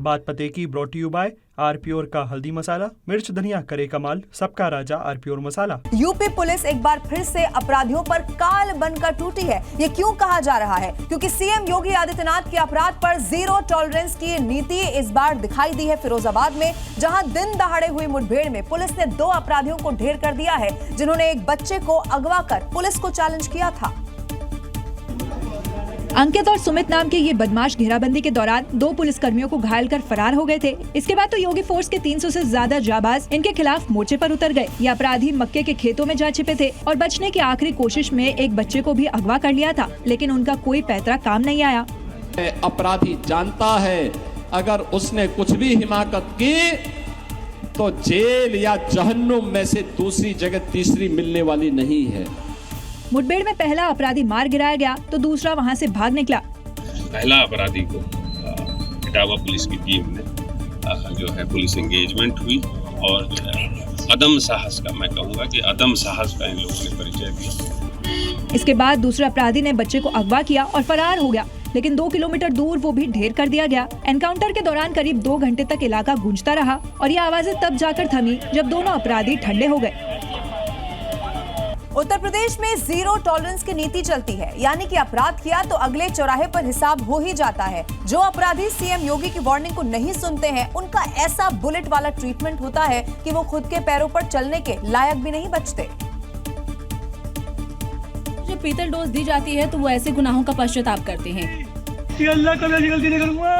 बात पते की ब्रॉट यू बाय आरप्योर का हल्दी मसाला, मिर्च धनिया करे कमाल, सबका राजा आरप्योर मसाला। यूपी पुलिस एक बार फिर से अपराधियों पर काल बनकर टूटी है। ये क्यों कहा जा रहा है? क्योंकि सीएम योगी आदित्यनाथ के अपराध पर जीरो टॉलरेंस की नीति इस बार दिखाई दी है फिरोजाबाद में, जहां दिन दहाड़े हुई मुठभेड़ में पुलिस ने 2 अपराधियों को ढेर कर दिया है, जिन्होंने एक बच्चे को अगवा कर पुलिस को चैलेंज किया था। अंकित और सुमित नाम के ये बदमाश घेराबंदी के दौरान 2 पुलिसकर्मियों को घायल कर फरार हो गए थे। इसके बाद तो योगी फोर्स के 300 से ज्यादा जाबाज इनके खिलाफ मोर्चे पर उतर गए। ये अपराधी मक्के के खेतों में जा छिपे थे और बचने की आखिरी कोशिश में एक बच्चे को भी अगवा कर लिया था, लेकिन उनका कोई पैतरा काम नहीं आया। अपराधी जानता है अगर उसने कुछ भी हिमाकत की तो जेल या जहन्नुम में से दूसरी जगह तीसरी मिलने वाली नहीं है। मुठभेड़ में पहला अपराधी मार गिराया गया तो दूसरा वहां से भाग निकला। पहला अपराधी को इटावा पुलिस की टीम ने जो है पुलिस एंगेजमेंट हुई और जो है अदम साहस का, मैं कहूँगा कि अदम साहस का इन लोगों ने परिचय दिया। इसके बाद दूसरे अपराधी ने बच्चे को अगवा किया और फरार हो गया, लेकिन 2 किलोमीटर दूर वो भी ढेर कर दिया गया। एनकाउंटर के दौरान करीब 2 घंटे तक इलाका गूंजता रहा और ये आवाजें तब जाकर थमी जब दोनों अपराधी ठंडे हो गए। उत्तर प्रदेश में जीरो टॉलरेंस की नीति चलती है, यानी कि अपराध किया तो अगले चौराहे पर हिसाब हो ही जाता है। जो अपराधी सीएम योगी की वार्निंग को नहीं सुनते हैं, उनका ऐसा बुलेट वाला ट्रीटमेंट होता है कि वो खुद के पैरों पर चलने के लायक भी नहीं बचते। जब पीतल डोज दी जाती है तो वो ऐसे गुनाहों का पश्चाताप करते हैं। अल्लाह कभी ऐसी गलती नहीं करूंगा,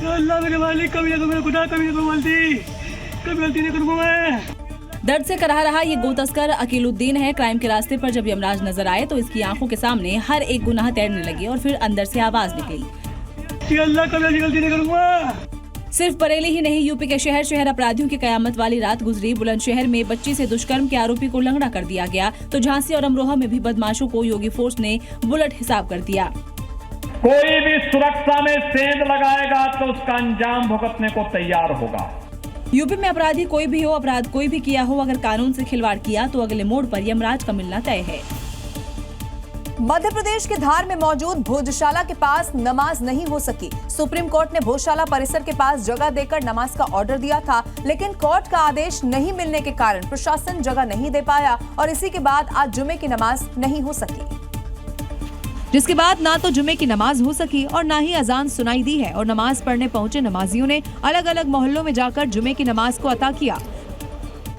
अल्लाह मेरे मालिक कभी तो मेरे खुदा कभी गलती नहीं करूंगा मैं। दर्द से कराह रहा ये गो तस्कर अकीलुद्दीन है। क्राइम के रास्ते पर जब यमराज नजर आए तो इसकी आंखों के सामने हर एक गुनाह तैरने लगे और फिर अंदर से आवाज निकली, अल्लाह कभी ऐसी गलती नहीं करूंगा। सिर्फ बरेली ही नहीं, यूपी के शहर शहर अपराधियों की कयामत वाली रात गुजरी। बुलंदशहर में बच्ची से दुष्कर्म के आरोपी को लंगड़ा कर दिया गया तो झांसी और अमरोहा में भी बदमाशों को योगी फोर्स ने बुलेट हिसाब कर दिया। कोई भी सुरक्षा में सेंध लगाएगा तो उसका अंजाम भुगतने को तैयार होगा। यूपी में अपराधी कोई भी हो, अपराध कोई भी किया हो, अगर कानून से खिलवाड़ किया तो अगले मोड़ पर यमराज का मिलना तय है। मध्य प्रदेश के धार में मौजूद भोजशाला के पास नमाज नहीं हो सकी। सुप्रीम कोर्ट ने भोजशाला परिसर के पास जगह देकर नमाज का ऑर्डर दिया था, लेकिन कोर्ट का आदेश नहीं मिलने के कारण प्रशासन जगह नहीं दे पाया और इसी के बाद आज जुमे की नमाज नहीं हो सकी। जिसके बाद ना तो जुमे की नमाज हो सकी और ना ही अजान सुनाई दी है और नमाज पढ़ने पहुंचे नमाजियों ने अलग अलग मोहल्लों में जाकर जुमे की नमाज को अता किया।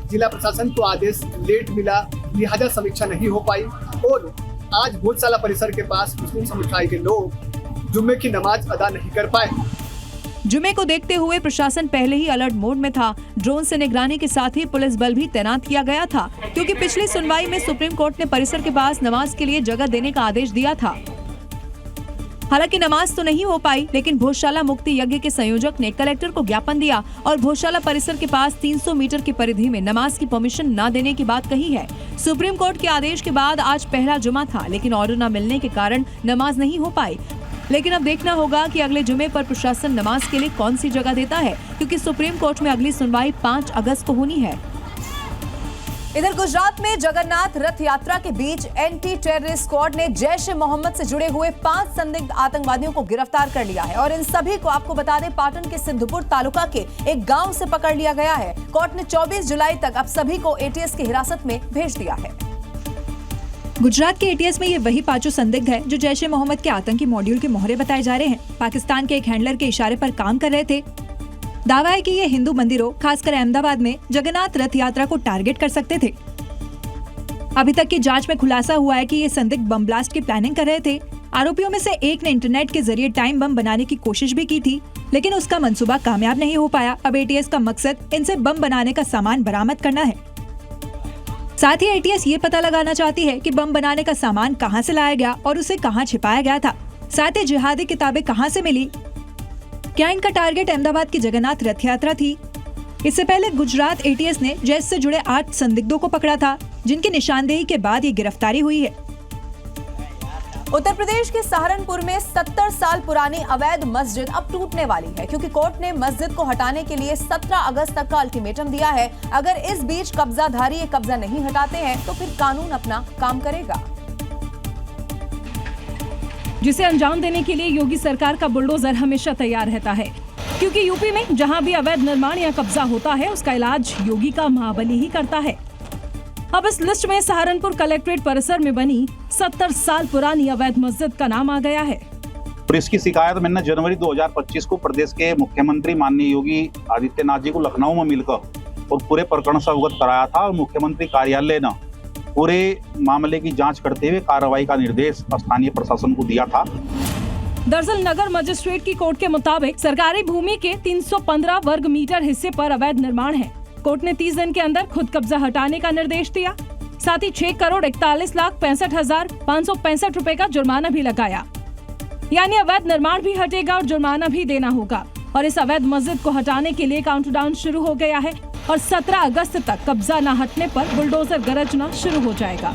जिला प्रशासन को आदेश लेट मिला, लिहाजा समीक्षा नहीं हो पाई और आज भोजशाला परिसर के पास मुस्लिम समुदाय के लोग जुम्मे की नमाज अदा नहीं कर पाए। जुमे को देखते हुए प्रशासन पहले ही अलर्ट मोड में था। ड्रोन से निगरानी के साथ ही पुलिस बल भी तैनात किया गया था, क्योंकि पिछली सुनवाई में सुप्रीम कोर्ट ने परिसर के पास नमाज के लिए जगह देने का आदेश दिया था। हालांकि नमाज तो नहीं हो पाई, लेकिन भोजशाला मुक्ति यज्ञ के संयोजक ने कलेक्टर को ज्ञापन दिया और भोजशाला परिसर के पास 300 मीटर की परिधि में नमाज की परमिशन न देने की बात कही है। सुप्रीम कोर्ट के आदेश के बाद आज पहला जुमा था, लेकिन ऑर्डर न मिलने के कारण नमाज नहीं हो पाई। लेकिन अब देखना होगा कि अगले जुमे पर प्रशासन नमाज के लिए कौन सी जगह देता है, क्योंकि सुप्रीम कोर्ट में अगली सुनवाई 5 अगस्त को होनी है। इधर गुजरात में जगन्नाथ रथ यात्रा के बीच एंटी टेररिस्ट स्क्वाड ने जैश ए मोहम्मद से जुड़े हुए 5 संदिग्ध आतंकवादियों को गिरफ्तार कर लिया है और इन सभी को आपको बता दें पाटन के सिद्धपुर तालुका के एक गांव से पकड़ लिया गया है। कोर्ट ने 24 जुलाई तक अब सभी को एटीएस की हिरासत में भेज दिया है। गुजरात के एटीएस में ये वही 5 संदिग्ध है जो जैश ए मोहम्मद के आतंकी मॉड्यूल के मोहरे बताए जा रहे हैं। पाकिस्तान के एक हैंडलर के इशारे पर काम कर रहे थे। दावा है कि ये हिंदू मंदिरों, खासकर अहमदाबाद में जगन्नाथ रथ यात्रा को टारगेट कर सकते थे। अभी तक की जांच में खुलासा हुआ है कि ये संदिग्ध बम ब्लास्ट की प्लानिंग कर रहे थे। आरोपियों में से एक ने इंटरनेट के जरिए टाइम बम बनाने की कोशिश भी की थी, लेकिन उसका मंसूबा कामयाब नहीं हो पाया। अब एटीएस का मकसद इनसे बम बनाने का सामान बरामद करना है। साथ ही एटीएस ये पता लगाना चाहती है कि बम बनाने का सामान कहां से लाया गया और उसे कहां छिपाया गया था। साथ ही जिहादी किताबें कहां से मिली। क्या इनका टारगेट अहमदाबाद की जगन्नाथ रथ यात्रा थी? इससे पहले गुजरात एटीएस ने जैश से जुड़े 8 संदिग्धों को पकड़ा था, जिनकी निशानदेही के बाद ये गिरफ्तारी हुई है। उत्तर प्रदेश के सहारनपुर में 70 साल पुरानी अवैध मस्जिद अब टूटने वाली है, क्योंकि कोर्ट ने मस्जिद को हटाने के लिए 17 अगस्त तक का अल्टीमेटम दिया है। अगर इस बीच कब्जाधारी ये कब्जा नहीं हटाते हैं तो फिर कानून अपना काम करेगा, जिसे अंजाम देने के लिए योगी सरकार का बुलडोजर हमेशा तैयार रहता है। क्योंकि यूपी में जहां भी अवैध निर्माण या कब्जा होता है उसका इलाज योगी का महाबली ही करता है। अब इस लिस्ट में सहारनपुर कलेक्ट्रेट परिसर में बनी 70 साल पुरानी अवैध मस्जिद का नाम आ गया है। और इसकी शिकायत मैंने जनवरी 2025 को प्रदेश के मुख्यमंत्री माननीय योगी आदित्यनाथ जी को लखनऊ में मिलकर और पूरे प्रकरण से अवगत कराया था और मुख्यमंत्री कार्यालय ने पूरे मामले की जांच करते हुए कार्रवाई का निर्देश स्थानीय प्रशासन को दिया था। दरअसल नगर मजिस्ट्रेट की कोर्ट के मुताबिक सरकारी भूमि के 315 वर्ग मीटर हिस्से पर अवैध निर्माण है। कोर्ट ने 30 दिन के अंदर खुद कब्जा हटाने का निर्देश दिया। साथ ही 6,41,65,565 रुपए का जुर्माना भी लगाया। यानी अवैध निर्माण भी हटेगा और जुर्माना भी देना होगा। और इस अवैध मस्जिद को हटाने के लिए काउंटडाउन शुरू हो गया है और 17 अगस्त तक कब्जा न हटने पर बुलडोजर गरजना शुरू हो जाएगा।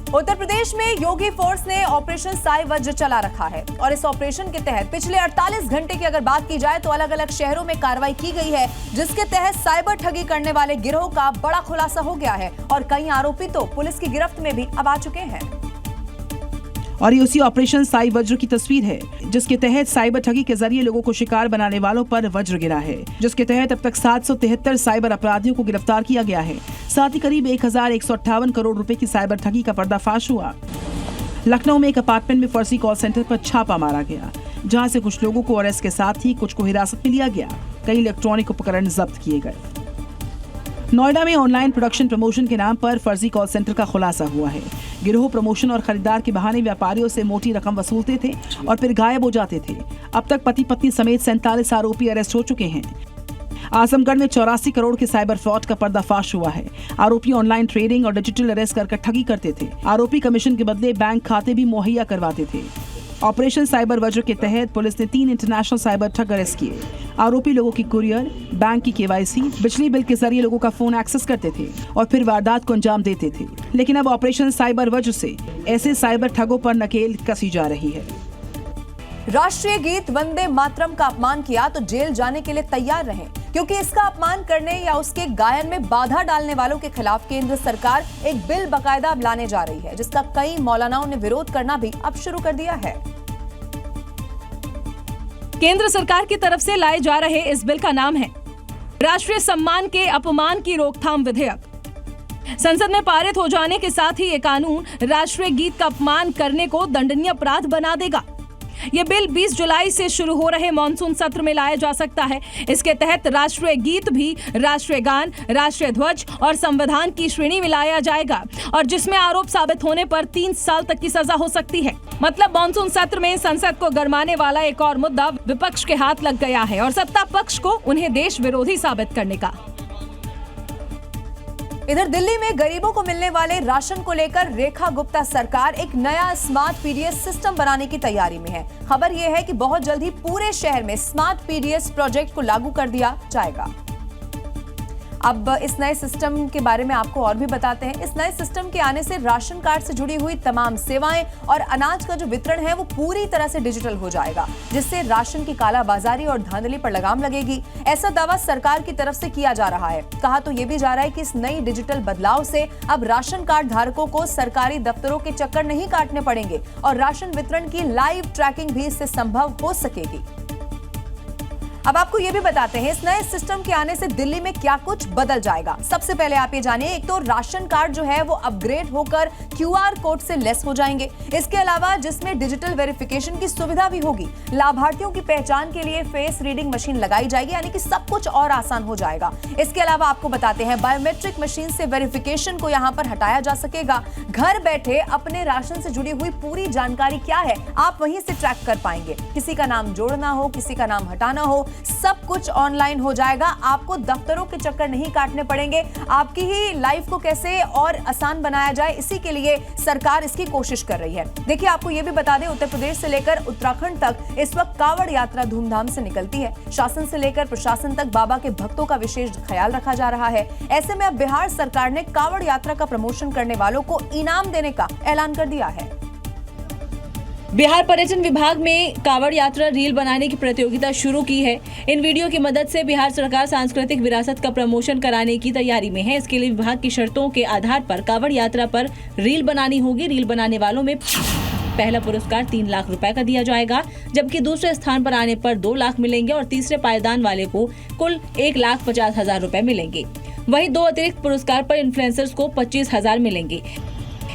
उत्तर प्रदेश में योगी फोर्स ने ऑपरेशन साई वज्र चला रखा है और इस ऑपरेशन के तहत पिछले 48 घंटे की अगर बात की जाए तो अलग अलग शहरों में कार्रवाई की गई है, जिसके तहत साइबर ठगी करने वाले गिरोह का बड़ा खुलासा हो गया है और कई आरोपी तो पुलिस की गिरफ्त में भी अब आ चुके हैं। और ये उसी ऑपरेशन साई वज्र की तस्वीर है, जिसके तहत साइबर ठगी के जरिए लोगों को शिकार बनाने वालों पर वज्र गिरा है, जिसके तहत अब तक 773 साइबर अपराधियों को गिरफ्तार किया गया है। साथ ही करीब 1158 करोड़ रुपए की साइबर ठगी का पर्दाफाश हुआ। लखनऊ में एक अपार्टमेंट में फर्जी कॉल सेंटर पर छापा मारा गया, जहां से कुछ लोगों को अरेस्ट के साथ ही कुछ को हिरासत में लिया गया। कई इलेक्ट्रॉनिक उपकरण जब्त किए गए। नोएडा में ऑनलाइन प्रोडक्शन प्रमोशन के नाम पर फर्जी कॉल सेंटर का खुलासा हुआ है। गिरोह प्रमोशन और खरीदार के बहाने व्यापारियों से मोटी रकम वसूलते थे और फिर गायब हो जाते थे। अब तक पति पत्नी समेत 47 आरोपी अरेस्ट हो चुके हैं। आजमगढ़ में 84 करोड़ के साइबर फ्रॉड का पर्दाफाश हुआ है। आरोपी ऑनलाइन ट्रेडिंग और डिजिटल अरेस्ट कर ठगी करते थे। आरोपी कमीशन के बदले बैंक खाते भी मुहैया करवाते थे। ऑपरेशन साइबर वज्र के तहत पुलिस ने 3 इंटरनेशनल साइबर ठग अरेस्ट किए। आरोपी लोगों की कुरियर, बैंक की केवाईसी, बिजली बिल के जरिए लोगों का फोन एक्सेस करते थे और फिर वारदात को अंजाम देते थे। लेकिन अब ऑपरेशन साइबर वज्र से ऐसे साइबर ठगों पर नकेल कसी जा रही है। राष्ट्रीय गीत वंदे मातरम का अपमान किया तो जेल जाने के लिए तैयार रहें, क्योंकि इसका अपमान करने या उसके गायन में बाधा डालने वालों के खिलाफ केंद्र सरकार एक बिल बाकायदा लाने जा रही है, जिसका कई मौलानाओं ने विरोध करना भी अब शुरू कर दिया है। केंद्र सरकार की तरफ से लाए जा रहे इस बिल का नाम है राष्ट्रीय सम्मान के अपमान की रोकथाम विधेयक। संसद में पारित हो जाने के साथ ही ये कानून राष्ट्रीय गीत का अपमान करने को दंडनीय अपराध बना देगा। ये बिल 20 जुलाई से शुरू हो रहे मॉनसून सत्र में लाया जा सकता है। इसके तहत राष्ट्रीय गीत भी राष्ट्रीय गान, राष्ट्रीय ध्वज और संविधान की श्रेणी में लाया जाएगा और जिसमें आरोप साबित होने पर 3 साल तक की सजा हो सकती है। मतलब मॉनसून सत्र में संसद को गरमाने वाला एक और मुद्दा विपक्ष के हाथ लग गया है और सत्ता पक्ष को उन्हें देश विरोधी साबित करने का। इधर दिल्ली में गरीबों को मिलने वाले राशन को लेकर रेखा गुप्ता सरकार एक नया स्मार्ट पीडीएस सिस्टम बनाने की तैयारी में है। खबर यह है कि बहुत जल्द ही पूरे शहर में स्मार्ट पीडीएस प्रोजेक्ट को लागू कर दिया जाएगा। अब इस नए सिस्टम के बारे में आपको और भी बताते हैं। इस नए सिस्टम के आने से राशन कार्ड से जुड़ी हुई तमाम सेवाएं और अनाज का जो वितरण है वो पूरी तरह से डिजिटल हो जाएगा, जिससे राशन की कालाबाजारी और धांधली पर लगाम लगेगी। ऐसा दावा सरकार की तरफ से किया जा रहा है। कहा तो ये भी जा रहा है कि इस नई डिजिटल बदलाव से अब राशन कार्ड धारकों को सरकारी दफ्तरों के चक्कर नहीं काटने पड़ेंगे और राशन वितरण की लाइव ट्रैकिंग भी इससे संभव हो सकेगी। अब आपको ये भी बताते हैं इस नए सिस्टम के आने से दिल्ली में क्या कुछ बदल जाएगा। सबसे पहले आप ये जानिए, एक तो राशन कार्ड जो है वो अपग्रेड होकर क्यूआर कोड से लेस हो जाएंगे। इसके अलावा जिसमें डिजिटल वेरिफिकेशन की सुविधा भी होगी। लाभार्थियों की पहचान के लिए फेस रीडिंग मशीन लगाई जाएगी, यानी कि सब कुछ और आसान हो जाएगा। इसके अलावा आपको बताते हैं बायोमेट्रिक मशीन से वेरिफिकेशन को यहाँ पर हटाया जा सकेगा। घर बैठे अपने राशन से जुड़ी हुई पूरी जानकारी क्या है आप वहीं से ट्रैक कर पाएंगे। किसी का नाम जोड़ना हो, किसी का नाम हटाना हो, सब कुछ ऑनलाइन हो जाएगा। आपको दफ्तरों के चक्कर नहीं काटने पड़ेंगे। आपकी ही लाइफ को कैसे और आसान बनाया जाए, इसी के लिए सरकार इसकी कोशिश कर रही है। देखिए, आपको यह भी बता दें, उत्तर प्रदेश से लेकर उत्तराखंड तक इस वक्त कावड़ यात्रा धूमधाम से निकलती है। शासन से लेकर प्रशासन तक बाबा के भक्तों का विशेष ख्याल रखा जा रहा है। ऐसे में अब बिहार सरकार ने कावड़ यात्रा का प्रमोशन करने वालों को इनाम देने का ऐलान कर दिया है। बिहार पर्यटन विभाग में कावड़ यात्रा रील बनाने की प्रतियोगिता शुरू की है। इन वीडियो की मदद से बिहार सरकार सांस्कृतिक विरासत का प्रमोशन कराने की तैयारी में है। इसके लिए विभाग की शर्तों के आधार पर कावड़ यात्रा पर रील बनानी होगी। रील बनाने वालों में पहला पुरस्कार 3 लाख रुपए का दिया जाएगा, जबकि दूसरे स्थान पर आने पर 2 लाख मिलेंगे और तीसरे पायदान वाले को कुल 1,50,000 रुपए मिलेंगे। वहीं 2 अतिरिक्त पुरस्कार पर इन्फ्लुएंसर्स को 25,000 मिलेंगे।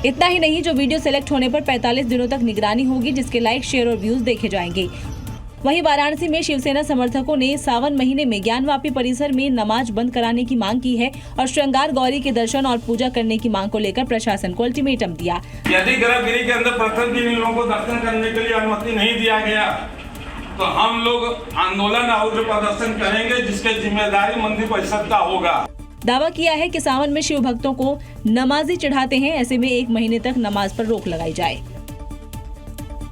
इतना ही नहीं, जो वीडियो सेलेक्ट होने पर 45 दिनों तक निगरानी होगी, जिसके लाइक, शेयर और व्यूज देखे जाएंगे। वहीं वाराणसी में शिवसेना समर्थकों ने सावन महीने में ज्ञानवापी परिसर में नमाज बंद कराने की मांग की है और श्रृंगार गौरी के दर्शन और पूजा करने की मांग को लेकर प्रशासन को अल्टीमेटम दिया। यदि गर्भगृह के अंदर प्रथम दिन इन लोगों को दर्शन करने के लिए अनुमति नहीं दिया गया तो हम लोग आंदोलन और प्रदर्शन करेंगे, जिसके जिम्मेदारी मंदिर परिषद का होगा। दावा किया है कि सावन में शिव भक्तों को नमाजी चढ़ाते हैं, ऐसे में 1 महीने तक नमाज पर रोक लगाई जाए।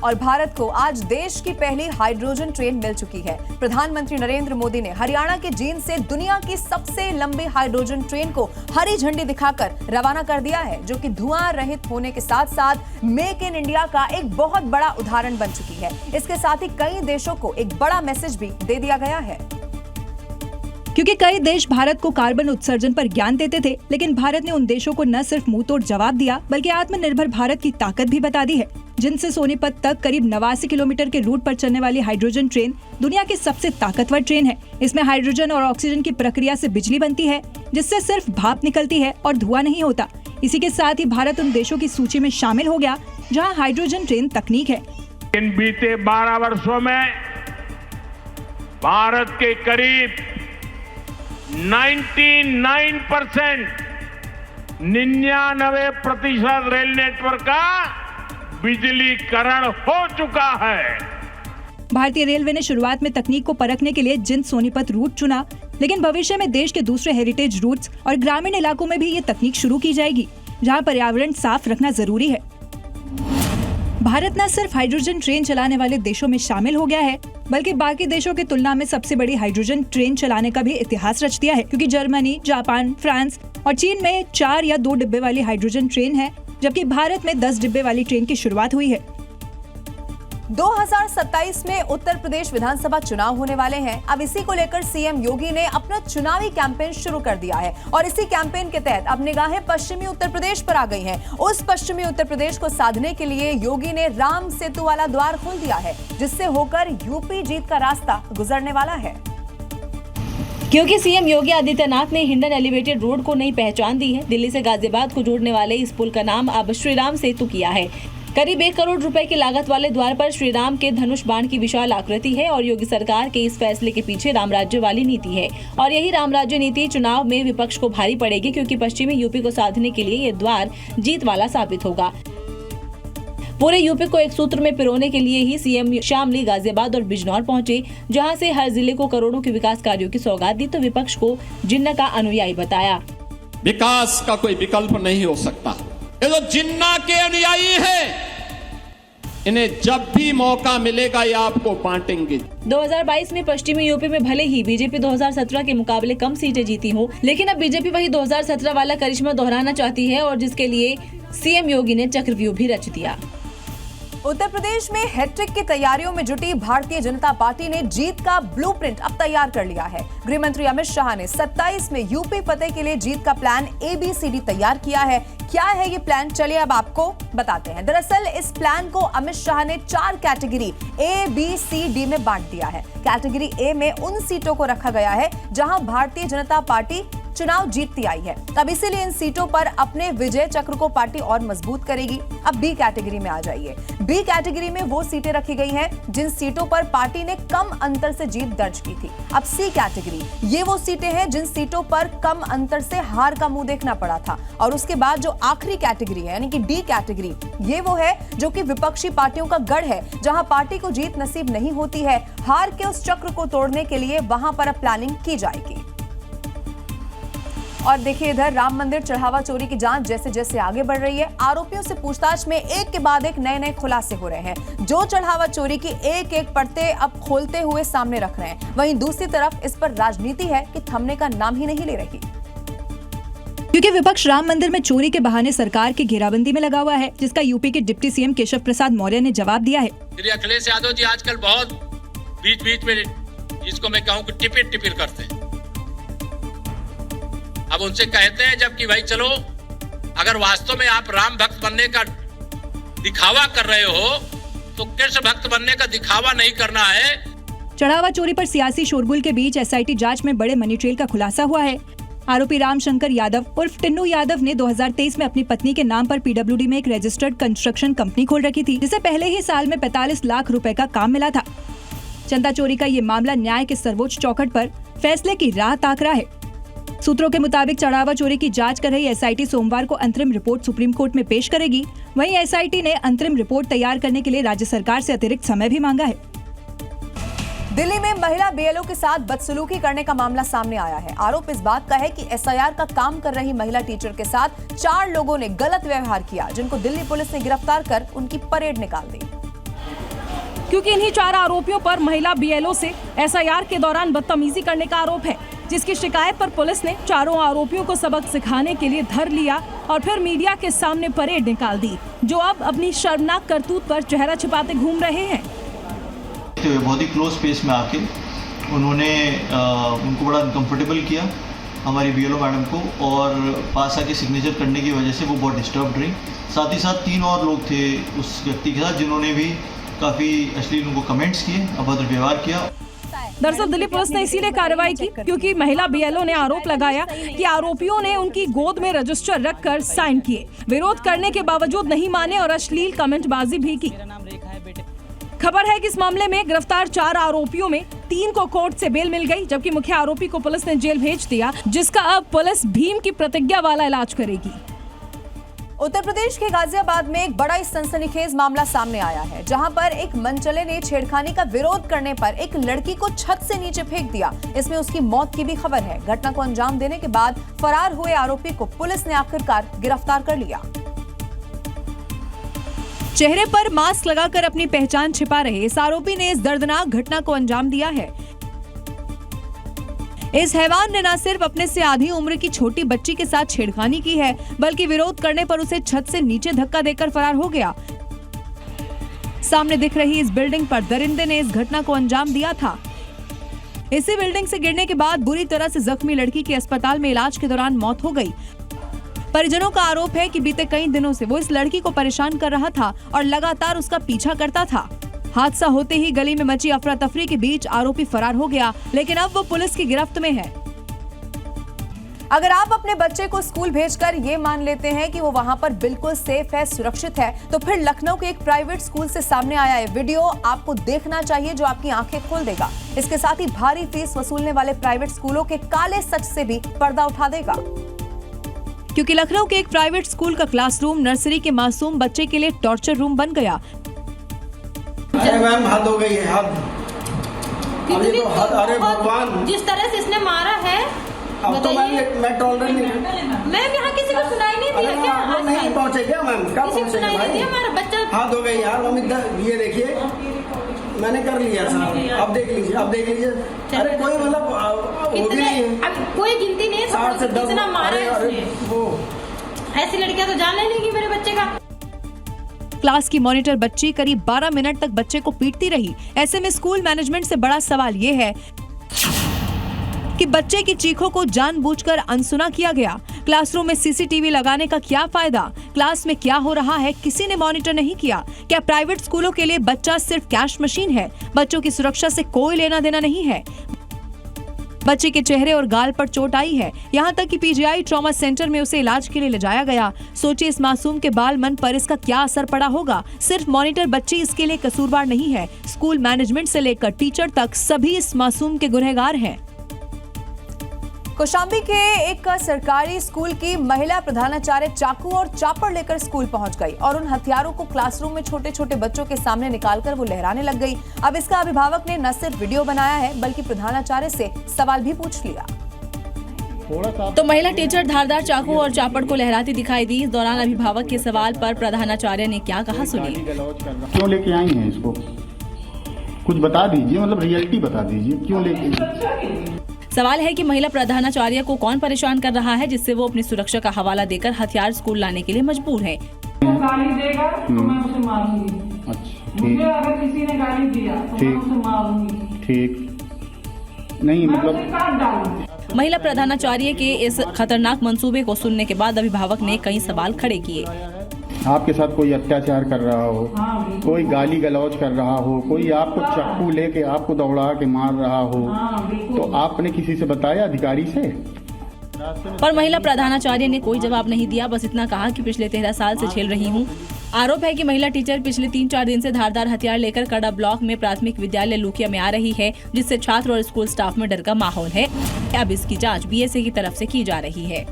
और भारत को आज देश की पहली हाइड्रोजन ट्रेन मिल चुकी है। प्रधानमंत्री नरेंद्र मोदी ने हरियाणा के जींद से दुनिया की सबसे लंबी हाइड्रोजन ट्रेन को हरी झंडी दिखाकर रवाना कर दिया है, जो कि धुआं रहित होने के साथ साथ मेक इन इंडिया का एक बहुत बड़ा उदाहरण बन चुकी है। इसके साथ ही कई देशों को एक बड़ा मैसेज भी दे दिया गया है। क्योंकि कई देश भारत को कार्बन उत्सर्जन पर ज्ञान देते थे, लेकिन भारत ने उन देशों को न सिर्फ मुंह तोड़ जवाब दिया, बल्कि आत्मनिर्भर भारत की ताकत भी बता दी है। जिनसे सोनीपत तक करीब 89 किलोमीटर के रूट पर चलने वाली हाइड्रोजन ट्रेन दुनिया की सबसे ताकतवर ट्रेन है। इसमें हाइड्रोजन और ऑक्सीजन की प्रक्रिया से बिजली बनती है, जिससे सिर्फ भाप निकलती है और धुआं नहीं होता। इसी के साथ ही भारत उन देशों की सूची में शामिल हो गया जहां हाइड्रोजन ट्रेन तकनीक है। इन बीते 12 वर्षों में भारत के करीब 99% रेल नेटवर्क का बिजलीकरण हो चुका है। भारतीय रेलवे ने शुरुआत में तकनीक को परखने के लिए जिंद सोनीपत रूट चुना, लेकिन भविष्य में देश के दूसरे हेरिटेज रूट्स और ग्रामीण इलाकों में भी ये तकनीक शुरू की जाएगी, जहां पर्यावरण साफ रखना जरूरी है। भारत न सिर्फ हाइड्रोजन ट्रेन चलाने वाले देशों में शामिल हो गया है, बल्कि बाकी देशों की तुलना में सबसे बड़ी हाइड्रोजन ट्रेन चलाने का भी इतिहास रच दिया है, क्योंकि जर्मनी, जापान, फ्रांस और चीन में 4 या 2 डिब्बे वाली हाइड्रोजन ट्रेन है, जबकि भारत में 10 डिब्बे वाली ट्रेन की शुरुआत हुई है। 2027 में उत्तर प्रदेश विधानसभा चुनाव होने वाले हैं। अब इसी को लेकर सीएम योगी ने अपना चुनावी कैंपेन शुरू कर दिया है और इसी कैंपेन के तहत अब निगाहें पश्चिमी उत्तर प्रदेश पर आ गई हैं। उस पश्चिमी उत्तर प्रदेश को साधने के लिए योगी ने राम सेतु वाला द्वार खोल दिया है, जिससे होकर यूपी जीत का रास्ता गुजरने वाला है। क्योंकि सीएम योगी आदित्यनाथ ने हिंडन एलिवेटेड रोड को नई पहचान दी है। दिल्ली से गाजियाबाद को जोड़ने वाले इस पुल का नाम अब श्रीराम सेतु किया है। करीब 1 करोड़ रुपए की लागत वाले द्वार पर श्रीराम के धनुष बाण की विशाल आकृति है और योगी सरकार के इस फैसले के पीछे राम राज्य वाली नीति है। और यही राम राज्य नीति चुनाव में विपक्ष को भारी पड़ेगी, क्योंकि पश्चिमी यूपी को साधने के लिए ये द्वार जीत वाला साबित होगा। पूरे यूपी को एक सूत्र में पिरोने के लिए ही सीएम शामली, गाजियाबाद और बिजनौर पहुंचे, जहां से हर जिले को करोड़ों के विकास कार्यों की सौगात दी, तो विपक्ष को जिन्ना का अनुयायी बताया। विकास का कोई विकल्प नहीं हो सकता। ये जो जिन्ना के अनुयायी है, इन्हें जब भी मौका मिलेगा ये आपको बांटेंगे। 2022 में पश्चिमी यूपी में भले ही बीजेपी 2017 के मुकाबले कम सीटें जीती हो, लेकिन अब बीजेपी वही 2017 वाला करिश्मा दोहराना चाहती है और जिसके लिए सीएम योगी ने चक्रव्यूह भी रच दिया। उत्तर प्रदेश में हैट्रिक की तैयारियों में जुटी भारतीय जनता पार्टी ने जीत का ब्लूप्रिंट अब तैयार कर लिया है। गृह मंत्री अमित शाह ने 27 में यूपी फतेह के लिए जीत का प्लान ABCD तैयार किया है। क्या है ये प्लान, चलिए अब आपको बताते हैं। दरअसल इस प्लान को अमित शाह ने 4 कैटेगरी ABCD में बांट दिया है। कैटेगरी A में उन सीटों को रखा गया है जहां भारतीय जनता पार्टी चुनाव जीतती आई है। अब इसीलिए इन सीटों पर अपने विजय चक्र को पार्टी और मजबूत करेगी। अब बी कैटेगरी में आ जाइए। बी कैटेगरी में वो सीटें रखी गई हैं जिन सीटों पर पार्टी ने कम अंतर से जीत दर्ज की थी। अब सी कैटेगरी, ये वो सीटें हैं जिन सीटों पर कम अंतर से हार का मुंह देखना पड़ा था। और उसके बाद जो आखिरी कैटेगरी है यानी कि डी कैटेगरी, ये वो है जो कि विपक्षी पार्टियों का गढ़ है, जहां पार्टी को जीत नसीब नहीं होती है। हार के उस चक्र को तोड़ने के लिए वहां पर अब प्लानिंग की जाएगी। और देखिए इधर राम मंदिर चढ़ावा चोरी की जांच जैसे जैसे आगे बढ़ रही है, आरोपियों से पूछताछ में एक के बाद एक नए खुलासे हो रहे हैं, जो चढ़ावा चोरी की एक एक परतें अब खोलते हुए सामने रख रहे हैं। वहीं दूसरी तरफ इस पर राजनीति है कि थमने का नाम ही नहीं ले रही। क्योंकि विपक्ष राम मंदिर में चोरी के बहाने सरकार की घेराबंदी में लगा हुआ है, जिसका यूपी के डिप्टी सीएम केशव प्रसाद मौर्य ने जवाब दिया है। श्री अखिलेश यादव जी आजकल बहुत बीच बीच में जिसको मैं कहूँ कि टिपिर करते हैं। अब उनसे कहते हैं जबकि भाई चलो, अगर वास्तव में आप राम भक्त बनने का दिखावा कर रहे हो तो कृष्ण भक्त बनने का दिखावा नहीं करना है। चढ़ावा चोरी पर सियासी शोरगुल के बीच एसआईटी जांच में बड़े मनी ट्रेल का खुलासा हुआ है। आरोपी रामशंकर यादव उर्फ टिन्नू यादव ने 2023 में अपनी पत्नी के नाम पर पीडब्ल्यूडी में एक रजिस्टर्ड कंस्ट्रक्शन कंपनी खोल रखी थी, जिसे पहले ही साल में 45 लाख रुपए का काम मिला था। चंदा चोरी का ये मामला न्याय के सर्वोच्च चौखट पर फैसले की राह ताक रहा है। सूत्रों के मुताबिक चढ़ावा चोरी की जांच कर रही एसआईटी सोमवार को अंतरिम रिपोर्ट सुप्रीम कोर्ट में पेश करेगी। वहीं एसआईटी ने अंतरिम रिपोर्ट तैयार करने के लिए राज्य सरकार से अतिरिक्त समय भी मांगा है। दिल्ली में महिला बीएलओ के साथ बदसलूकी करने का मामला सामने आया है। आरोप इस बात का है कि एसआईआर का काम कर रही महिला टीचर के साथ 4 लोगों ने गलत व्यवहार किया, जिनको दिल्ली पुलिस ने गिरफ्तार कर उनकी परेड निकाल दी। क्योंकि इन्हीं 4 आरोपियों पर महिला बीएलओ से एसआईआर के दौरान बदतमीजी करने का आरोप है, जिसकी शिकायत पर पुलिस ने चारों आरोपियों को सबक सिखाने के लिए धर लिया और फिर मीडिया के सामने परेड निकाल दी, जो अब अपनी शर्मनाक करतूत पर चेहरा छिपाते घूम रहे हैं। बहुत ही क्लोज स्पेस में आके उन्होंने उनको बड़ा अनकंफर्टेबल किया हमारी बीएलओ मैडम को, और पास आके सिग्नेचर करने की वजह से वो बहुत डिस्टर्ब रही। साथ ही साथ 3 और लोग थे उस व्यक्ति के साथ, जिन्होंने भी काफ़ी अश्लील उनको कमेंट्स किए, अभद्र व्यवहार किया। दरअसल दिल्ली पुलिस ने इसीलिए कार्रवाई की क्योंकि महिला बीएलओ ने आरोप लगाया कि आरोपियों ने उनकी गोद में रजिस्टर रखकर साइन किए, विरोध करने के बावजूद नहीं माने और अश्लील कमेंटबाजी भी की। खबर है कि इस मामले में गिरफ्तार 4 आरोपियों में 3 को कोर्ट से बेल मिल गई, जबकि मुख्य आरोपी को पुलिस ने जेल भेज दिया, जिसका अब पुलिस भीम की प्रतिज्ञा वाला इलाज करेगी। उत्तर प्रदेश के गाजियाबाद में एक बड़ा ही सनसनीखेज मामला सामने आया है, जहां पर एक मनचले ने छेड़खानी का विरोध करने पर एक लड़की को छत से नीचे फेंक दिया। इसमें उसकी मौत की भी खबर है। घटना को अंजाम देने के बाद फरार हुए आरोपी को पुलिस ने आखिरकार गिरफ्तार कर लिया। चेहरे पर मास्क लगाकर अपनी पहचान छिपा रहे इस आरोपी ने इस दर्दनाक घटना को अंजाम दिया है। इस हैवान ने न सिर्फ अपने से आधी उम्र की छोटी बच्ची के साथ छेड़खानी की है, बल्कि विरोध करने पर उसे छत से नीचे धक्का देकर फरार हो गया। सामने दिख रही इस बिल्डिंग पर दरिंदे ने इस घटना को अंजाम दिया था। इसी बिल्डिंग से गिरने के बाद बुरी तरह से जख्मी लड़की की अस्पताल में इलाज के दौरान मौत हो गई। परिजनों का आरोप है कि बीते कई दिनों से वो इस लड़की को परेशान कर रहा था और लगातार उसका पीछा करता था। हादसा होते ही गली में मची अफरा तफरी के बीच आरोपी फरार हो गया, लेकिन अब वो पुलिस की गिरफ्त में है। अगर आप अपने बच्चे को स्कूल भेजकर ये मान लेते हैं कि वो वहां पर बिल्कुल सेफ है, सुरक्षित है, तो फिर लखनऊ के एक प्राइवेट स्कूल से सामने आया है वीडियो आपको देखना चाहिए, जो आपकी आंखें खोल देगा। इसके साथ ही भारी फीस वसूलने वाले प्राइवेट स्कूलों के काले सच से भी पर्दा उठा देगा। क्योंकि लखनऊ के एक प्राइवेट स्कूल का क्लासरूम नर्सरी के मासूम बच्चे के लिए टॉर्चर रूम बन गया। अरे मैम हद हो गई है, हद। अभी तो हद, अरे भगवान, जिस तरह से इसने मारा है अब तो मैं टॉलरेट नहीं। मैम यहाँ किसी को सुनाई नहीं दिया क्या? आप नहीं पहुँचे क्या मैम? कब पहुँचे भाई? हमारा बच्चा हद हो गई यार। मम्मी ये देखिए मैंने कर लिया साहब, अब देख लीजिए, अब देख लीजिए। अरे कोई मतलब वो भी नहीं है, अब कोई गिनती नहीं है 7 से 10 कितना मारा है अरे वो ऐसी लड़कियां तो जान लेंगी मेरे बच्चे का। क्लास की मॉनिटर बच्ची करीब 12 मिनट तक बच्चे को पीटती रही। ऐसे में स्कूल मैनेजमेंट से बड़ा सवाल ये है कि बच्चे की चीखों को जानबूझकर अनसुना किया गया। क्लासरूम में सीसीटीवी लगाने का क्या फायदा? क्लास में क्या हो रहा है किसी ने मॉनिटर नहीं किया। क्या प्राइवेट स्कूलों के लिए बच्चा सिर्फ कैश मशीन है? बच्चों की सुरक्षा से कोई लेना देना नहीं है। बच्चे के चेहरे और गाल पर चोट आई है, यहाँ तक कि पीजीआई ट्रॉमा सेंटर में उसे इलाज के लिए ले जाया गया। सोचिए इस मासूम के बाल मन पर इसका क्या असर पड़ा होगा। सिर्फ मॉनिटर बच्ची इसके लिए कसूरवार नहीं है, स्कूल मैनेजमेंट से लेकर टीचर तक सभी इस मासूम के गुनहगार हैं। कौशाम्बी के एक सरकारी स्कूल की महिला प्रधानाचार्य चाकू और चापड़ लेकर स्कूल पहुंच गई और उन हथियारों को क्लासरूम में छोटे छोटे बच्चों के सामने निकालकर वो लहराने लग गई। अब इसका अभिभावक ने न सिर्फ वीडियो बनाया है बल्कि प्रधानाचार्य से सवाल भी पूछ लिया। तो महिला टीचर धारदार चाकू और चापड़ को लहराती दिखाई दी। इस दौरान अभिभावक के सवाल पर प्रधानाचार्य ने क्या कहा, सुनिए। क्यों लेके आई हैं इसको? कुछ बता दीजिए, मतलब रियलिटी बता दीजिए, क्यों लेके? सवाल है कि महिला प्रधानाचार्य को कौन परेशान कर रहा है, जिससे वो अपनी सुरक्षा का हवाला देकर हथियार स्कूल लाने के लिए मजबूर है। गाली देगा तो मैं उसे मारूंगी। अच्छा, मुझे अगर किसी ने गाली दिया तो मैं उसे मारूंगी। ठीक नहीं, मतलब महिला प्रधानाचार्य के इस खतरनाक मंसूबे को सुनने के बाद अभिभावक ने कई सवाल खड़े किए। आपके साथ कोई अत्याचार कर रहा हो, कोई गाली गलौज कर रहा हो, कोई आपको चाकू लेके आपको दौड़ा के मार रहा हो, तो आपने किसी से बताया, अधिकारी से? पर महिला प्रधानाचार्य ने कोई जवाब नहीं दिया, बस इतना कहा कि पिछले 13 साल से झेल रही हूँ। आरोप है कि महिला टीचर पिछले 3-4 दिन से धारदार हथियार लेकर कड़ा ब्लॉक में प्राथमिक विद्यालय लुकिया में आ रही है, जिससे छात्र और स्कूल स्टाफ में डर का माहौल है। अब इसकी जांच बीएसए की तरफ से की जा रही है।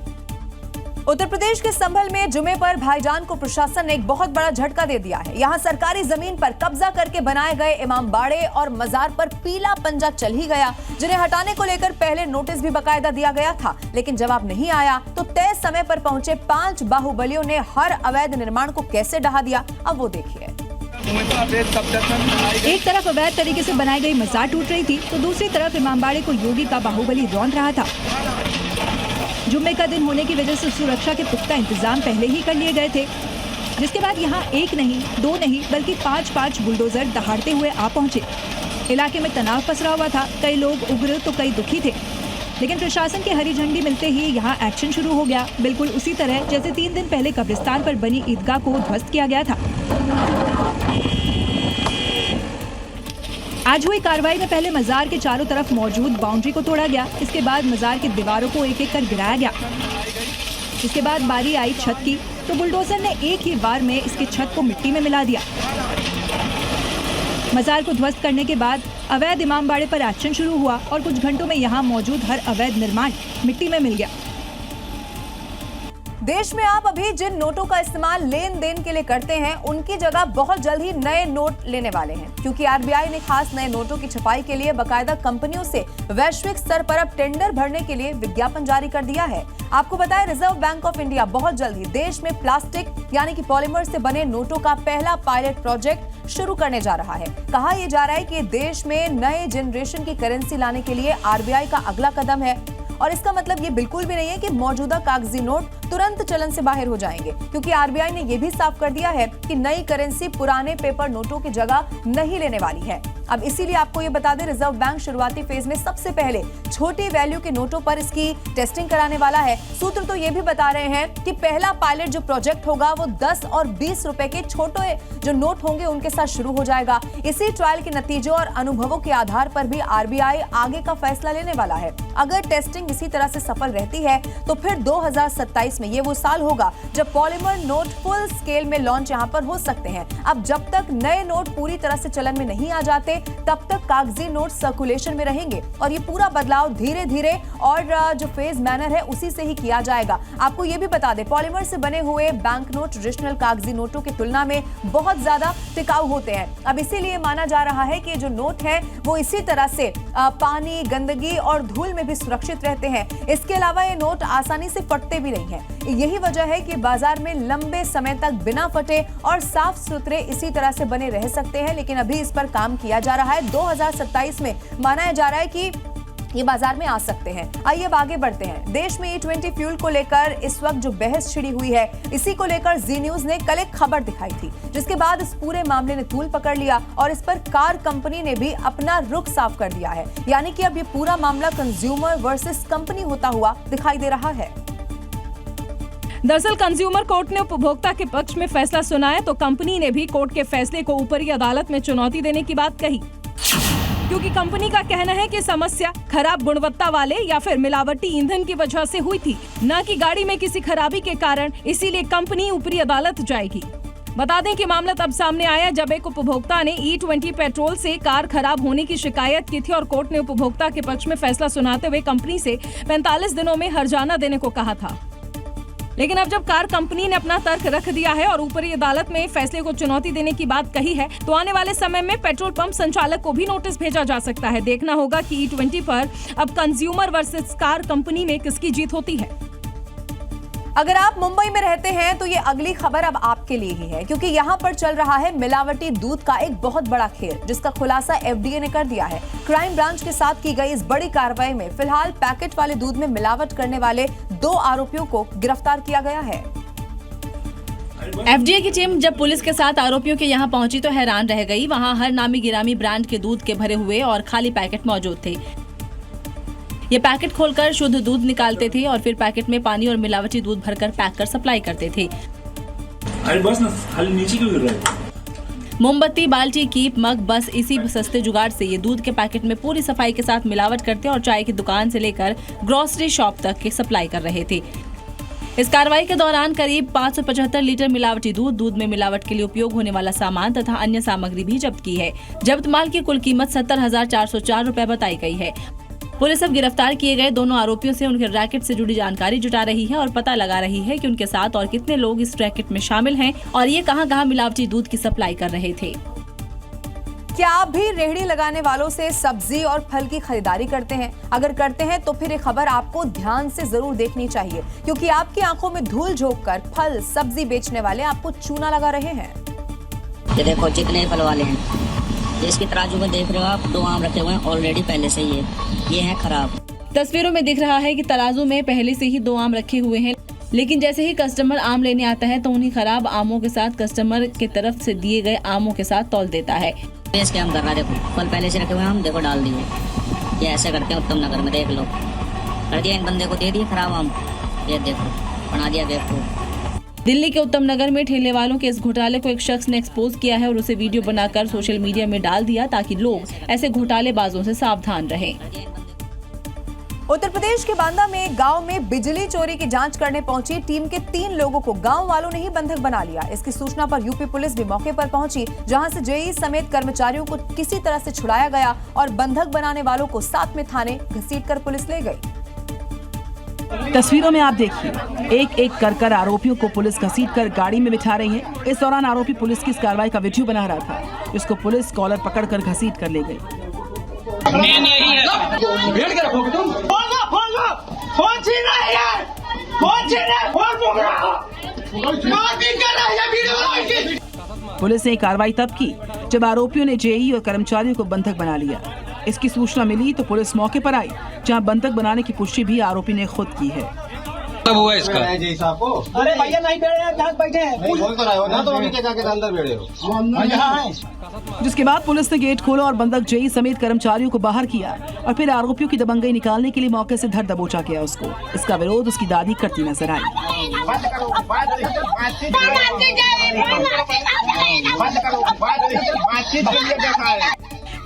उत्तर प्रदेश के संभल में जुमे पर भाईजान को प्रशासन ने एक बहुत बड़ा झटका दे दिया है। यहां सरकारी जमीन पर कब्जा करके बनाए गए इमामबाड़े और मजार पर पीला पंजा चल ही गया, जिन्हें हटाने को लेकर पहले नोटिस भी बकायदा दिया गया था, लेकिन जवाब नहीं आया तो तय समय पर पहुंचे 5 बाहुबलियों ने हर अवैध निर्माण को कैसे ढहा दिया, अब वो देखिए। एक तरफ अवैध तरीके से बनाई गई मजार टूट रही थी, तो दूसरी तरफ इमामबाड़े को योगी का बाहुबली रौंद रहा था। जुम्मे का दिन होने की वजह से सुरक्षा के पुख्ता इंतजाम पहले ही कर लिए गए थे, जिसके बाद यहाँ 1 नहीं 2 नहीं बल्कि 5 बुलडोजर दहाड़ते हुए आ पहुंचे। इलाके में तनाव पसरा हुआ था, कई लोग उग्र तो कई दुखी थे, लेकिन प्रशासन की हरी झंडी मिलते ही यहाँ एक्शन शुरू हो गया, बिल्कुल उसी तरह जैसे 3 दिन पहले कब्रिस्तान पर बनी ईदगाह को ध्वस्त किया गया था। आज हुई कार्रवाई में पहले मजार के चारों तरफ मौजूद बाउंड्री को तोड़ा गया, इसके बाद मजार की दीवारों को एक एक कर गिराया गया। इसके बाद बारी आई छत की, तो बुलडोजर ने एक ही बार में इसकी छत को मिट्टी में मिला दिया। मजार को ध्वस्त करने के बाद अवैध इमामबाड़े पर एक्शन शुरू हुआ और कुछ घंटों में यहाँ मौजूद हर अवैध निर्माण मिट्टी में मिल गया। देश में आप अभी जिन नोटों का इस्तेमाल लेन देन के लिए करते हैं, उनकी जगह बहुत जल्द ही नए नोट लेने वाले हैं, क्योंकि आरबीआई ने खास नए नोटों की छपाई के लिए बाकायदा कंपनियों से वैश्विक स्तर पर अब टेंडर भरने के लिए विज्ञापन जारी कर दिया है। आपको बताएं, रिजर्व बैंक ऑफ इंडिया बहुत जल्द ही देश में प्लास्टिक यानी कि पॉलीमर से बने नोटों का पहला पायलट प्रोजेक्ट शुरू करने जा रहा है। कहा यह जा रहा है कि देश में नए जनरेशन की करेंसी लाने के लिए आरबीआई का अगला कदम है, और इसका मतलब ये बिल्कुल भी नहीं है कि मौजूदा कागजी नोट तुरंत चलन से बाहर हो जाएंगे, क्योंकि आरबीआई ने यह भी साफ कर दिया है कि नई करेंसी पुराने पेपर नोटों की जगह नहीं लेने वाली है। अब इसीलिए आपको ये बता दें, रिजर्व बैंक शुरुआती फेज में सबसे पहले छोटी वैल्यू के नोटों पर इसकी टेस्टिंग कराने वाला है। सूत्र तो ये भी बता रहे हैं कि पहला पायलट जो प्रोजेक्ट होगा वो 10 और 20 रुपए के छोटे जो नोट होंगे उनके साथ शुरू हो जाएगा। इसी ट्रायल के नतीजों और अनुभवों के आधार पर भी आरबीआई आगे का फैसला लेने वाला है। अगर टेस्टिंग इसी तरह से सफल रहती है तो फिर 2027 में ये वो साल होगा जब पॉलीमर नोट फुल स्केल में लॉन्च यहाँ पर हो सकते हैं। अब जब तक नए नोट पूरी तरह से चलन में नहीं आ जाते, तब तक कागजी नोट सर्कुलेशन में रहेंगे, और ये पूरा बदलाव धीरे धीरे और जो फेज मैनर है उसी से ही किया जाएगा। आपको ये भी बता दें, पॉलीमर से बने हुए बैंक नोट ट्रेडिशनल कागजी नोटों की तुलना में बहुत ज्यादा टिकाऊ होते हैं। अब इसीलिए माना जा रहा है कि जो नोट है वो इसी तरह से पानी, गंदगी और धूल में भी सुरक्षित रहते हैं। इसके अलावा ये नोट आसानी से फटते भी नहीं हैं। यही वजह है कि बाजार में लंबे समय तक बिना फटे और साफ सुथरे इसी तरह से बने रह सकते हैं, लेकिन अभी इस पर काम किया जा रहा है। 2027 में माना जा रहा है कि ये बाजार में आ सकते हैं। आइए अब आगे बढ़ते हैं। देश में E20 फ्यूल को लेकर इस वक्त जो बहस छिड़ी हुई है, इसी को लेकर जी न्यूज ने कल एक खबर दिखाई थी, जिसके बाद इस पूरे मामले ने तूल पकड़ लिया और इस पर कार कंपनी ने भी अपना रुख साफ कर दिया है। यानी कि अब ये पूरा मामला कंज्यूमर वर्सेस कंपनी होता हुआ दिखाई दे रहा है। दरअसल कंज्यूमर कोर्ट ने उपभोक्ता के पक्ष में फैसला सुनाया, तो कंपनी ने भी कोर्ट के फैसले को ऊपरी अदालत में चुनौती देने की बात कही, क्योंकि कंपनी का कहना है कि समस्या खराब गुणवत्ता वाले या फिर मिलावटी ईंधन की वजह से हुई थी, न कि गाड़ी में किसी खराबी के कारण। इसीलिए कंपनी ऊपरी अदालत जाएगी। बता दें कि मामला तब सामने आया जब एक उपभोक्ता ने E20 पेट्रोल से कार खराब होने की शिकायत की थी और कोर्ट ने उपभोक्ता के पक्ष में फैसला सुनाते हुए कंपनी से 45 दिनों में हर्जाना देने को कहा था। लेकिन अब जब कार कंपनी ने अपना तर्क रख दिया है और ऊपरी अदालत में फैसले को चुनौती देने की बात कही है, तो आने वाले समय में पेट्रोल पंप संचालक को भी नोटिस भेजा जा सकता है। देखना होगा कि E20 पर अब कंज्यूमर वर्सेस कार कंपनी में किसकी जीत होती है। अगर आप मुंबई में रहते हैं तो ये अगली खबर अब आपके लिए ही है, क्योंकि यहाँ पर चल रहा है मिलावटी दूध का एक बहुत बड़ा खेल, जिसका खुलासा FDA ने कर दिया है। क्राइम ब्रांच के साथ की गई इस बड़ी कार्रवाई में फिलहाल पैकेट वाले दूध में मिलावट करने वाले 2 आरोपियों को गिरफ्तार किया गया है। FDA की टीम जब पुलिस के साथ आरोपियों के यहाँ पहुंची तो हैरान रह गई। वहाँ हर नामी गिरामी ब्रांड के दूध के भरे हुए और खाली पैकेट मौजूद थे। ये पैकेट खोलकर शुद्ध दूध निकालते थे और फिर पैकेट में पानी और मिलावटी दूध भरकर पैक कर सप्लाई करते थे। अरे बस ना खाली नीचे क्यों गिर रहा है? मोमबत्ती, बाल्टी, कीप, मग, बस इसी सस्ते जुगाड़ से ये दूध के पैकेट में पूरी सफाई के साथ मिलावट करते और चाय की दुकान से लेकर ग्रोसरी शॉप तक की सप्लाई कर रहे थे। इस कार्रवाई के दौरान करीब 575 लीटर मिलावटी दूध में मिलावट के लिए उपयोग होने वाला सामान तथा अन्य सामग्री भी जब्त की है। जब्त माल की कुल कीमत 70,404 रुपए बताई गई है। पुलिस अब गिरफ्तार किए गए दोनों आरोपियों से उनके रैकेट से जुड़ी जानकारी जुटा रही है और पता लगा रही है कि उनके साथ और कितने लोग इस रैकेट में शामिल हैं और ये कहां-कहां मिलावटी दूध की सप्लाई कर रहे थे। क्या आप भी रेहड़ी लगाने वालों से सब्जी और फल की खरीदारी करते हैं? अगर करते हैं तो फिर ये खबर आपको ध्यान से जरूर देखनी चाहिए, क्योंकि आपकी आंखों में धूल झोंककर फल सब्जी बेचने वाले आपको चूना लगा रहे हैं। ये देखो जितने फल वाले हैं, इसकी तराजू में देख रहे हो आप, 2 आम रखे हुए हैं ऑलरेडी पहले से ही, ये है खराब। तस्वीरों में दिख रहा है कि तराजू में पहले से ही 2 आम रखे हुए हैं, लेकिन जैसे ही कस्टमर आम लेने आता है तो उन्हीं खराब आमों के साथ कस्टमर के तरफ से दिए गए आमों के साथ तौल देता है। बेच के हम कर रहा है, देखो फल पहले से रखे हुए हैं, हम देखो डाल दिए। ये ऐसे करते हैं उत्तम नगर में, देख लो, कर दिया, एक बंदे को दे दिए खराब आम, ये देखो बना दिया बेवकूफ। दिल्ली के उत्तम नगर में ठेले वालों के इस घोटाले को एक शख्स ने एक्सपोज किया है और उसे वीडियो बनाकर सोशल मीडिया में डाल दिया ताकि लोग ऐसे घोटालेबाजों से सावधान रहें। उत्तर प्रदेश के बांदा में गांव में बिजली चोरी की जांच करने पहुंची टीम के 3 लोगों को गांव वालों ने ही बंधक बना लिया। इसकी सूचना पर यूपी पुलिस भी मौके पर पहुंची, जहां से जेई समेत कर्मचारियों को किसी तरह से छुड़ाया गया और बंधक बनाने वालों को साथ में थाने घसीटकर पुलिस ले गई। तस्वीरों में आप देखिए, एक एक कर आरोपियों को पुलिस घसीटकर गाड़ी में बिठा रही है। इस दौरान आरोपी पुलिस की इस कार्रवाई का वीडियो बना रहा था, जिसको पुलिस कॉलर पकड़कर घसीट कर ले गई। पुलिस ने कार्रवाई तब की जब आरोपियों ने जेई और कर्मचारियों को बंधक बना लिया। इसकी सूचना मिली तो पुलिस मौके पर आई, जहां बंधक बनाने की पुष्टि भी आरोपी ने खुद की है। तब हुआ इसका अरे भैया नहीं बैठे हैं, बोल तो रहे हो ना, तो अभी क्या जाके अंदर बैठे हो। जिसके बाद पुलिस ने गेट खोला और बंधक जेई समेत कर्मचारियों को बाहर किया और फिर आरोपियों की दबंगई निकालने के लिए मौके से धर दबोचा किया उसको। इसका विरोध उसकी दादी करती नजर आई।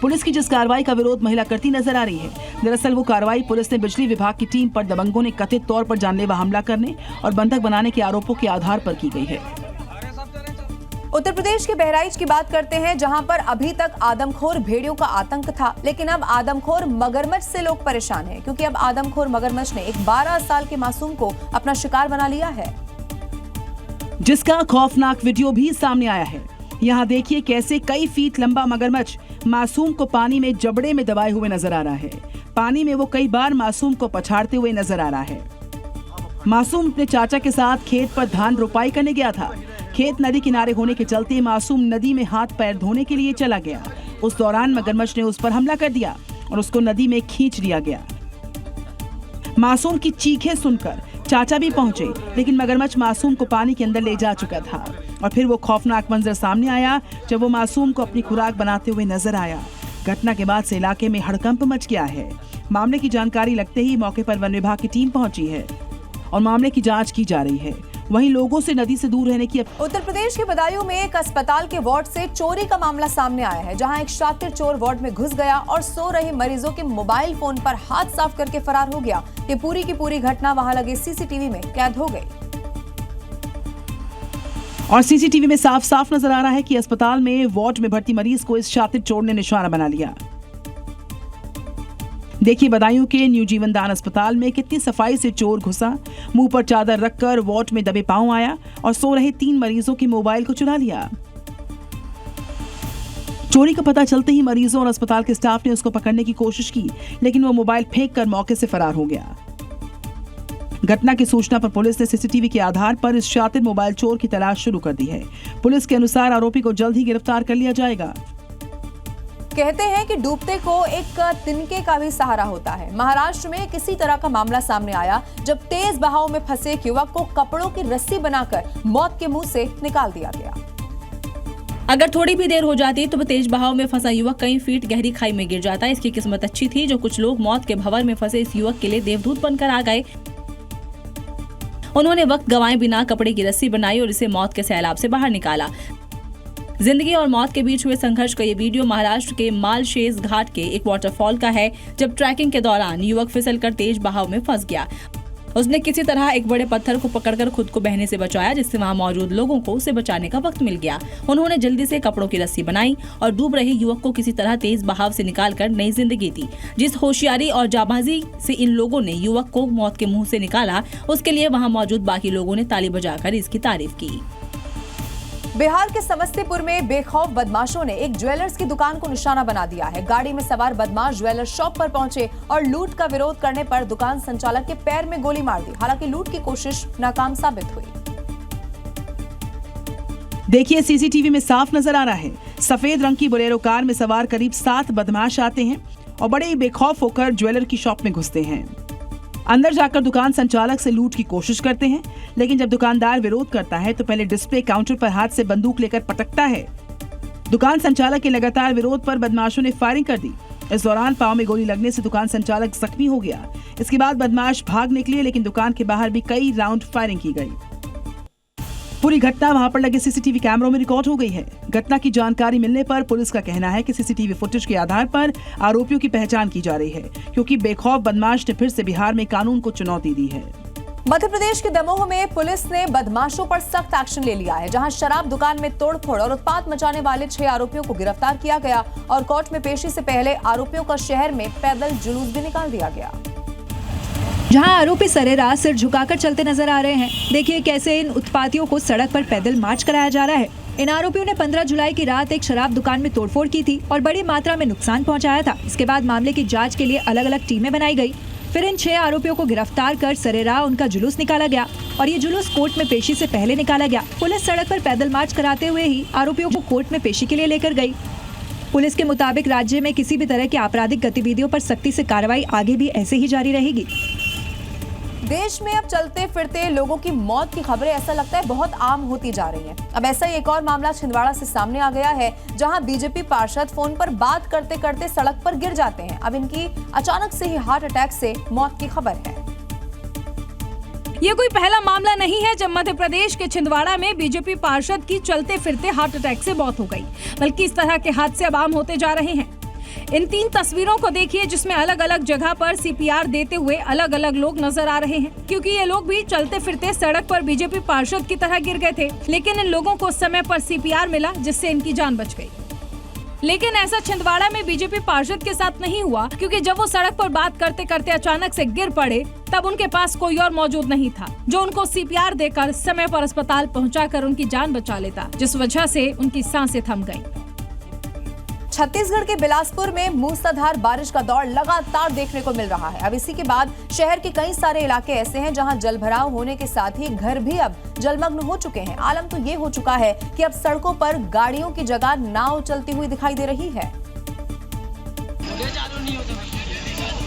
पुलिस की जिस कार्रवाई का विरोध महिला करती नजर आ रही है, दरअसल वो कार्रवाई पुलिस ने बिजली विभाग की टीम पर दबंगों ने कथित तौर पर जानलेवा हमला करने और बंधक बनाने के आरोपों के आधार पर की गई है। उत्तर प्रदेश के बहराइच की बात करते हैं, जहां पर अभी तक आदमखोर भेड़ियों का आतंक था, लेकिन अब आदमखोर मगरमच्छ से लोग परेशान हैं, क्योंकि अब आदमखोर मगरमच्छ ने एक 12 साल के मासूम को अपना शिकार बना लिया है, जिसका खौफनाक वीडियो भी सामने आया है। यहाँ देखिए कैसे कई फीट लंबा मगरमच्छ मासूम को पानी में जबड़े में दबाए हुए नजर आ रहा है। पानी में वो कई बार मासूम को पछाड़ते हुए नजर आ रहा है। मासूम अपने चाचा के साथ खेत पर धान रोपाई करने गया था। खेत नदी किनारे होने के चलते मासूम नदी में हाथ पैर धोने के लिए चला गया। उस दौरान मगरमच्छ ने उस पर हमला कर दिया और उसको नदी में खींच लिया गया। मासूम की चीखें सुनकर चाचा भी पहुंचे, लेकिन मगरमच्छ मासूम को पानी के अंदर ले जा चुका था और फिर वो खौफनाक मंजर सामने आया जब वो मासूम को अपनी खुराक बनाते हुए नजर आया। घटना के बाद से इलाके में हड़कंप मच गया है। मामले की जानकारी लगते ही मौके पर वन विभाग की टीम पहुंची है और मामले की जांच की जा रही है। वहीं लोगों से नदी से दूर रहने की उत्तर प्रदेश के बदायूं में एक अस्पताल के वार्ड से चोरी का मामला सामने आया है, जहां एक शातिर चोर वार्ड में घुस गया और सो रहे मरीजों के मोबाइल फोन पर हाथ साफ करके फरार हो गया। ये पूरी की पूरी घटना वहां लगे सीसीटीवी में कैद हो गई और सीसीटीवी में साफ साफ नजर आ रहा है कि अस्पताल में वार्ड में भर्ती मरीज को इस शातिर चोर ने निशाना बना लिया। देखिए बदायूं के न्यू जीवन दान अस्पताल में कितनी सफाई से चोर घुसा, मुंह पर चादर रखकर वार्ड में दबे पांव आया और सो रहे 3 मरीजों के मोबाइल को चुरा लिया। चोरी का पता चलते ही मरीजों और अस्पताल के स्टाफ ने उसको पकड़ने की कोशिश की, लेकिन वो मोबाइल फेंक कर मौके से फरार हो गया। घटना की सूचना पर पुलिस ने सीसीटीवी के आधार पर इस शातिर मोबाइल चोर की तलाश शुरू कर दी है। पुलिस के अनुसार आरोपी को जल्द ही गिरफ्तार कर लिया जाएगा। कहते हैं कि डूबते को एक तिनके का भी सहारा होता है। महाराष्ट्र में किसी तरह का मामला सामने आया जब तेज बहाव में फंसे एक युवक को कपड़ों की रस्सी बनाकर मौत के मुंह से निकाल दिया गया। अगर थोड़ी भी देर हो जाती तो तेज बहाव में फंसा युवक कई फीट गहरी खाई में गिर जाता। इसकी किस्मत अच्छी थी जो कुछ लोग मौत के भंवर में फंसे इस युवक के लिए देवदूत बनकर आ गए उन्होंने वक्त गंवाए बिना कपड़े की रस्सी बनाई और इसे मौत के सैलाब से बाहर निकाला। जिंदगी और मौत के बीच हुए संघर्ष का ये वीडियो महाराष्ट्र के मालशेज घाट के एक वाटरफॉल का है, जब ट्रैकिंग के दौरान युवक फिसलकर तेज बहाव में फंस गया। उसने किसी तरह एक बड़े पत्थर को पकड़कर खुद को बहने से बचाया, जिससे वहां मौजूद लोगों को उसे बचाने का वक्त मिल गया। उन्होंने जल्दी से कपड़ों की रस्सी बनाई और डूब रहे युवक को किसी तरह तेज बहाव से निकालकर नई जिंदगी दी। जिस होशियारी और जाबाजी से इन लोगों ने युवक को मौत के मुंह से निकाला, उसके लिए वहां मौजूद बाकी लोगों ने ताली बजाकर इसकी तारीफ की। बिहार के समस्तीपुर में बेखौफ बदमाशों ने एक ज्वेलर्स की दुकान को निशाना बना दिया है। गाड़ी में सवार बदमाश ज्वेलर शॉप पर पहुंचे और लूट का विरोध करने पर दुकान संचालक के पैर में गोली मार दी। हालांकि लूट की कोशिश नाकाम साबित हुई। देखिए, सीसीटीवी में साफ नजर आ रहा है, सफेद रंग की बोलेरो कार में सवार करीब 7 बदमाश आते हैं और बड़े ही बेखौफ होकर ज्वेलर की शॉप में घुसते हैं। अंदर जाकर दुकान संचालक से लूट की कोशिश करते हैं, लेकिन जब दुकानदार विरोध करता है तो पहले डिस्प्ले काउंटर पर हाथ से बंदूक लेकर पटकता है। दुकान संचालक के लगातार विरोध पर बदमाशों ने फायरिंग कर दी। इस दौरान पांव में गोली लगने से दुकान संचालक जख्मी हो गया। इसके बाद बदमाश भाग निकले, लेकिन दुकान के बाहर भी कई राउंड फायरिंग की गई। पूरी घटना वहां पर लगे सीसीटीवी कैमरों में रिकॉर्ड हो गई है। घटना की जानकारी मिलने पर पुलिस का कहना है कि सीसीटीवी फुटेज के आधार पर आरोपियों की पहचान की जा रही है, क्योंकि बेखौफ बदमाश ने फिर से बिहार में कानून को चुनौती दी है। मध्य प्रदेश के दमोह में पुलिस ने बदमाशों पर सख्त एक्शन ले लिया है, जहां शराब दुकान में तोड़फोड़ और उत्पात मचाने वाले 6 आरोपियों को गिरफ्तार किया गया और कोर्ट में पेशी से पहले आरोपियों का शहर में पैदल जुलूस भी निकाल दिया गया। जहां आरोपी सरेराह सिर झुकाकर चलते नजर आ रहे हैं। देखिए कैसे इन उत्पातियों को सड़क पर पैदल मार्च कराया जा रहा है। इन आरोपियों ने 15 जुलाई की रात एक शराब दुकान में तोड़फोड़ की थी और बड़ी मात्रा में नुकसान पहुंचाया था। इसके बाद मामले की जांच के लिए अलग अलग टीमें बनाई गई। फिर इन 6 आरोपियों को गिरफ्तार कर सरेराह उनका जुलूस निकाला गया और ये जुलूस कोर्ट में पेशी से पहले निकाला गया। पुलिस सड़क पर पैदल मार्च कराते हुए ही आरोपियों को कोर्ट में पेशी के लिए लेकर गई। पुलिस के मुताबिक राज्य में किसी भी तरह की आपराधिक गतिविधियों पर सख्ती से कार्रवाई आगे भी ऐसे ही जारी रहेगी। देश में अब चलते फिरते लोगों की मौत की खबरें ऐसा लगता है बहुत आम होती जा रही हैं। अब ऐसा ही एक और मामला छिंदवाड़ा से सामने आ गया है, जहां बीजेपी पार्षद फोन पर बात करते करते सड़क पर गिर जाते हैं। अब इनकी अचानक से ही हार्ट अटैक से मौत की खबर है। ये कोई पहला मामला नहीं है जब मध्य प्रदेश के छिंदवाड़ा में बीजेपी पार्षद की चलते फिरते हार्ट अटैक से मौत हो गई, बल्कि इस तरह के हादसे अब आम होते जा रहे हैं। इन 3 तस्वीरों को देखिए, जिसमें अलग अलग जगह पर सीपीआर देते हुए अलग अलग लोग नजर आ रहे हैं, क्योंकि ये लोग भी चलते फिरते सड़क पर बीजेपी पार्षद की तरह गिर गए थे, लेकिन इन लोगों को समय पर सीपीआर मिला, जिससे इनकी जान बच गई। लेकिन ऐसा छिंदवाड़ा में बीजेपी पार्षद के साथ नहीं हुआ, क्योंकि जब वो सड़क पर बात करते करते अचानक से गिर पड़े, तब उनके पास कोई और मौजूद नहीं था जो उनको सीपीआर देकर समय पर अस्पताल पहुंचाकर उनकी जान बचा लेता, जिस वजह से उनकी सांसें थम गईं। छत्तीसगढ़ के बिलासपुर में मूसलाधार बारिश का दौर लगातार देखने को मिल रहा है। अब इसी के बाद शहर के कई सारे इलाके ऐसे हैं जहां जलभराव होने के साथ ही घर भी अब जलमग्न हो चुके हैं। आलम तो ये हो चुका है कि अब सड़कों पर गाड़ियों की जगह नाव चलती हुई दिखाई दे रही है,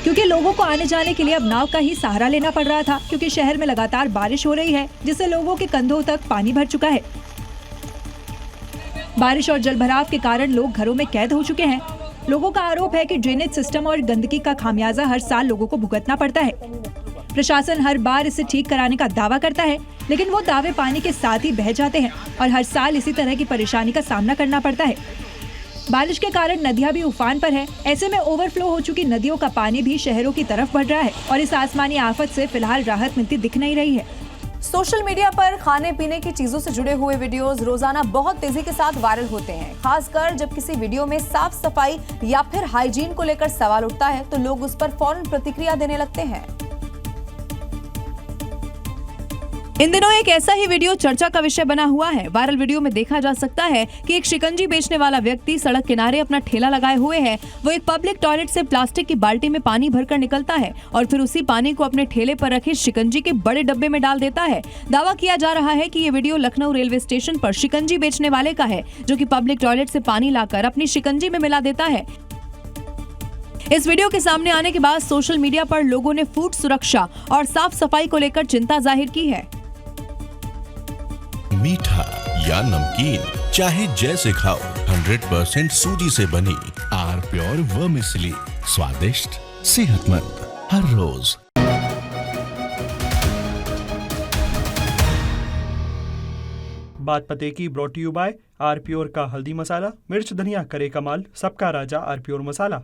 क्योंकि लोगों को आने जाने के लिए अब नाव का ही सहारा लेना पड़ रहा था, क्योंकि शहर में लगातार बारिश हो रही है, जिससे लोगों के कंधों तक पानी भर चुका है। बारिश और जलभराव के कारण लोग घरों में कैद हो चुके हैं। लोगों का आरोप है कि ड्रेनेज सिस्टम और गंदगी का खामियाजा हर साल लोगों को भुगतना पड़ता है। प्रशासन हर बार इसे ठीक कराने का दावा करता है, लेकिन वो दावे पानी के साथ ही बह जाते हैं और हर साल इसी तरह की परेशानी का सामना करना पड़ता है। बारिश के कारण नदियां भी उफान पर है। ऐसे में ओवरफ्लो हो चुकी नदियों का पानी भी शहरों की तरफ बढ़ रहा है और इस आसमानी आफत से फिलहाल राहत मिलती दिख नहीं रही है। सोशल मीडिया पर खाने पीने की चीजों से जुड़े हुए वीडियोस रोजाना बहुत तेजी के साथ वायरल होते हैं। खासकर जब किसी वीडियो में साफ सफाई या फिर हाइजीन को लेकर सवाल उठता है तो लोग उस पर फौरन प्रतिक्रिया देने लगते हैं। इन दिनों एक ऐसा ही वीडियो चर्चा का विषय बना हुआ है। वायरल वीडियो में देखा जा सकता है कि एक शिकंजी बेचने वाला व्यक्ति सड़क किनारे अपना ठेला लगाए हुए है। वो एक पब्लिक टॉयलेट से प्लास्टिक की बाल्टी में पानी भरकर निकलता है और फिर उसी पानी को अपने ठेले पर रखे शिकंजी के बड़े डब्बे में डाल देता है। दावा किया जा रहा है कि ये वीडियो लखनऊ रेलवे स्टेशन पर शिकंजी बेचने वाले का है, जो कि पब्लिक टॉयलेट से पानी लाकर अपनी शिकंजी में मिला देता है। इस वीडियो के सामने आने के बाद सोशल मीडिया पर लोगों ने फूड सुरक्षा और साफ सफाई को लेकर चिंता जाहिर की है। मीठा या नमकीन, चाहे जैसे खाओ, 100% सूजी से बनी आर प्योर वर्मिसेली, स्वादिष्ट, सेहतमंद हर रोज। बात पते की brought you by R pure का हल्दी मसाला, मिर्च धनिया करे कमाल, सबका राजा आर प्योर मसाला।